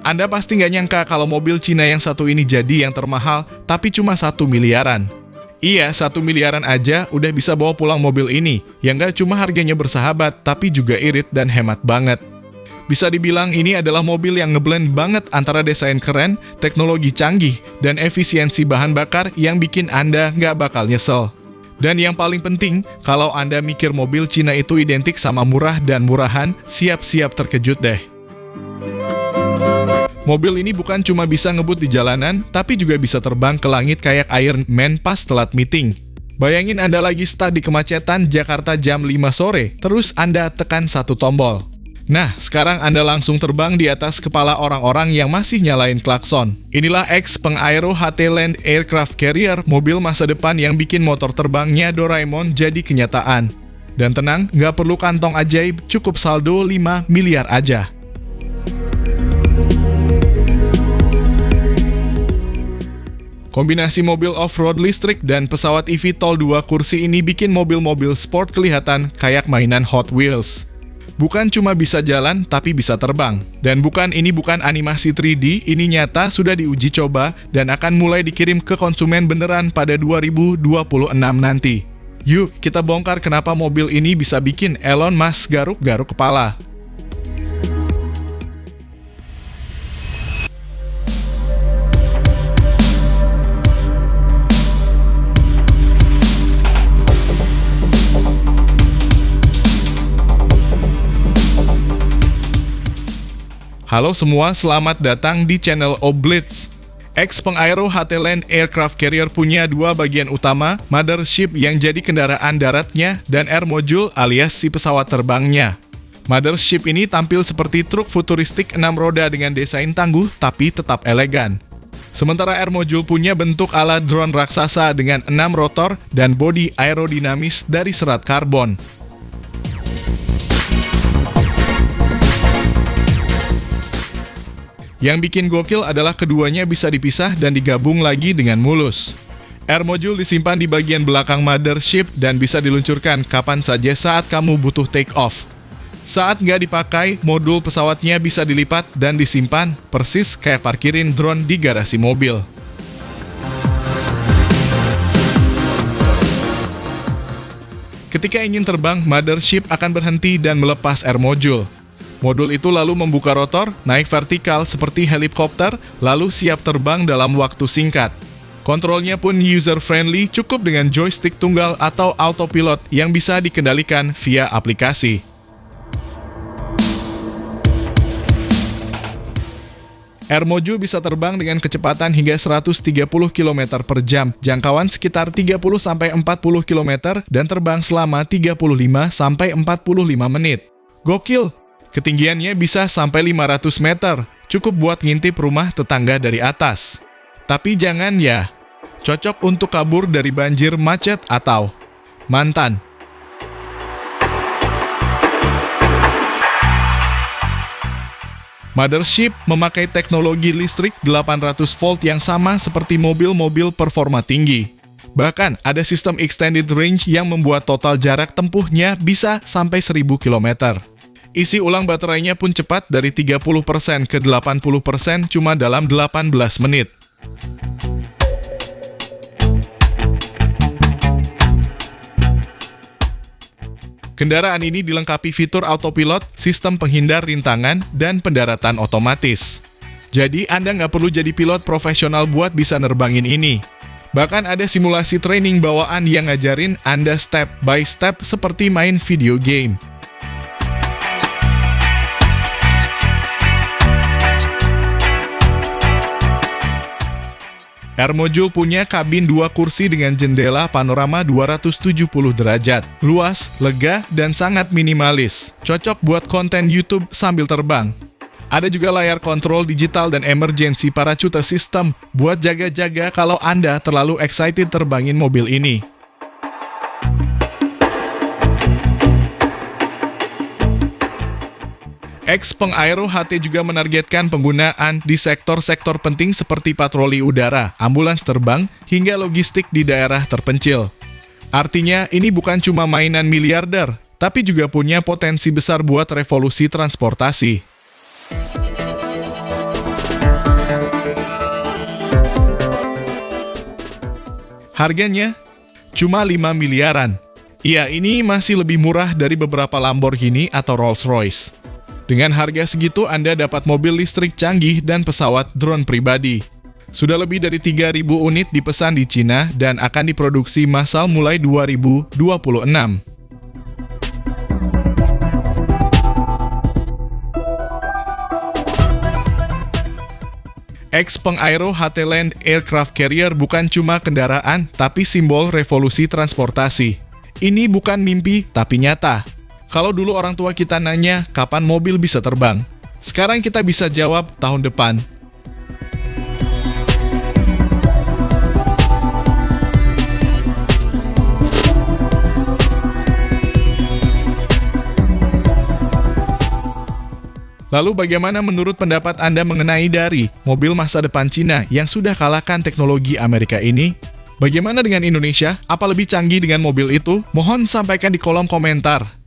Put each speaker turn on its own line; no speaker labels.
Anda pasti nggak nyangka kalau mobil Cina yang satu ini jadi yang termahal, tapi cuma 1 miliaran. Iya, 1 miliaran aja udah bisa bawa pulang mobil ini, yang nggak cuma harganya bersahabat, tapi juga irit dan hemat banget. Bisa dibilang ini adalah mobil yang ngeblend banget antara desain keren, teknologi canggih, dan efisiensi bahan bakar yang bikin Anda nggak bakal nyesel. Dan yang paling penting, kalau Anda mikir mobil Cina itu identik sama murah dan murahan, siap-siap terkejut deh. Mobil ini bukan cuma bisa ngebut di jalanan, tapi juga bisa terbang ke langit kayak Iron Man pas telat meeting. Bayangin Anda lagi stuck di kemacetan Jakarta jam 5 sore, terus Anda tekan satu tombol. Nah, sekarang Anda langsung terbang di atas kepala orang-orang yang masih nyalain klakson. Inilah Xpeng-Aero HT Land Aircraft Carrier, mobil masa depan yang bikin motor terbangnya Doraemon jadi kenyataan. Dan tenang, nggak perlu kantong ajaib, cukup saldo 5 miliar aja. Kombinasi mobil off-road listrik dan pesawat eVTOL 2 kursi ini bikin mobil-mobil sport kelihatan kayak mainan Hot Wheels. Bukan cuma bisa jalan, tapi bisa terbang. Dan ini bukan animasi 3D, ini nyata sudah diuji coba dan akan mulai dikirim ke konsumen beneran pada 2026 nanti. Yuk, kita bongkar kenapa mobil ini bisa bikin Elon Musk garuk-garuk kepala. Halo semua, selamat datang di channel Oblitz. Xpeng-Aero HT Land Aircraft Carrier punya 2 bagian utama, mothership yang jadi kendaraan daratnya, dan air module alias si pesawat terbangnya. Mothership ini tampil seperti truk futuristik 6 roda dengan desain tangguh tapi tetap elegan. Sementara air module punya bentuk ala drone raksasa dengan 6 rotor dan bodi aerodinamis dari serat karbon. Yang bikin gokil adalah keduanya bisa dipisah dan digabung lagi dengan mulus. Air module disimpan di bagian belakang mothership dan bisa diluncurkan kapan saja saat kamu butuh take off. Saat nggak dipakai, modul pesawatnya bisa dilipat dan disimpan, persis kayak parkirin drone di garasi mobil. Ketika ingin terbang, mothership akan berhenti dan melepas air module. Modul itu lalu membuka rotor, naik vertikal seperti helikopter, lalu siap terbang dalam waktu singkat. Kontrolnya pun user-friendly, cukup dengan joystick tunggal atau autopilot yang bisa dikendalikan via aplikasi. Air module bisa terbang dengan kecepatan hingga 130 km per jam, jangkauan sekitar 30-40 km, dan terbang selama 35-45 menit. Gokil! Ketinggiannya bisa sampai 500 meter, cukup buat ngintip rumah tetangga dari atas. Tapi jangan ya, cocok untuk kabur dari banjir, macet, atau mantan. Mothership memakai teknologi listrik 800 volt yang sama seperti mobil-mobil performa tinggi. Bahkan ada sistem extended range yang membuat total jarak tempuhnya bisa sampai 1000 km. Isi ulang baterainya pun cepat dari 30% ke 80% cuma dalam 18 menit. Kendaraan ini dilengkapi fitur autopilot, sistem penghindar rintangan, dan pendaratan otomatis. Jadi Anda nggak perlu jadi pilot profesional buat bisa nerbangin ini. Bahkan ada simulasi training bawaan yang ngajarin Anda step by step seperti main video game. Air module punya kabin 2 kursi dengan jendela panorama 270 derajat. Luas, lega, dan sangat minimalis. Cocok buat konten YouTube sambil terbang. Ada juga layar kontrol digital dan emergency parachute system buat jaga-jaga kalau Anda terlalu excited terbangin mobil ini. Xpeng-Aero HT juga menargetkan penggunaan di sektor-sektor penting seperti patroli udara, ambulans terbang, hingga logistik di daerah terpencil. Artinya, ini bukan cuma mainan miliarder, tapi juga punya potensi besar buat revolusi transportasi. Harganya cuma 5 miliaran. Iya, ini masih lebih murah dari beberapa Lamborghini atau Rolls-Royce. Dengan harga segitu, Anda dapat mobil listrik canggih dan pesawat drone pribadi. Sudah lebih dari 3.000 unit dipesan di Cina dan akan diproduksi massal mulai 2026. Xpeng-Aero HT-Land Aircraft Carrier bukan cuma kendaraan, tapi simbol revolusi transportasi. Ini bukan mimpi, tapi nyata. Kalau dulu orang tua kita nanya, kapan mobil bisa terbang? Sekarang kita bisa jawab, tahun depan. Lalu bagaimana menurut pendapat Anda mengenai dari mobil masa depan Cina yang sudah kalahkan teknologi Amerika ini? Bagaimana dengan Indonesia? Apa lebih canggih dengan mobil itu? Mohon sampaikan di kolom komentar.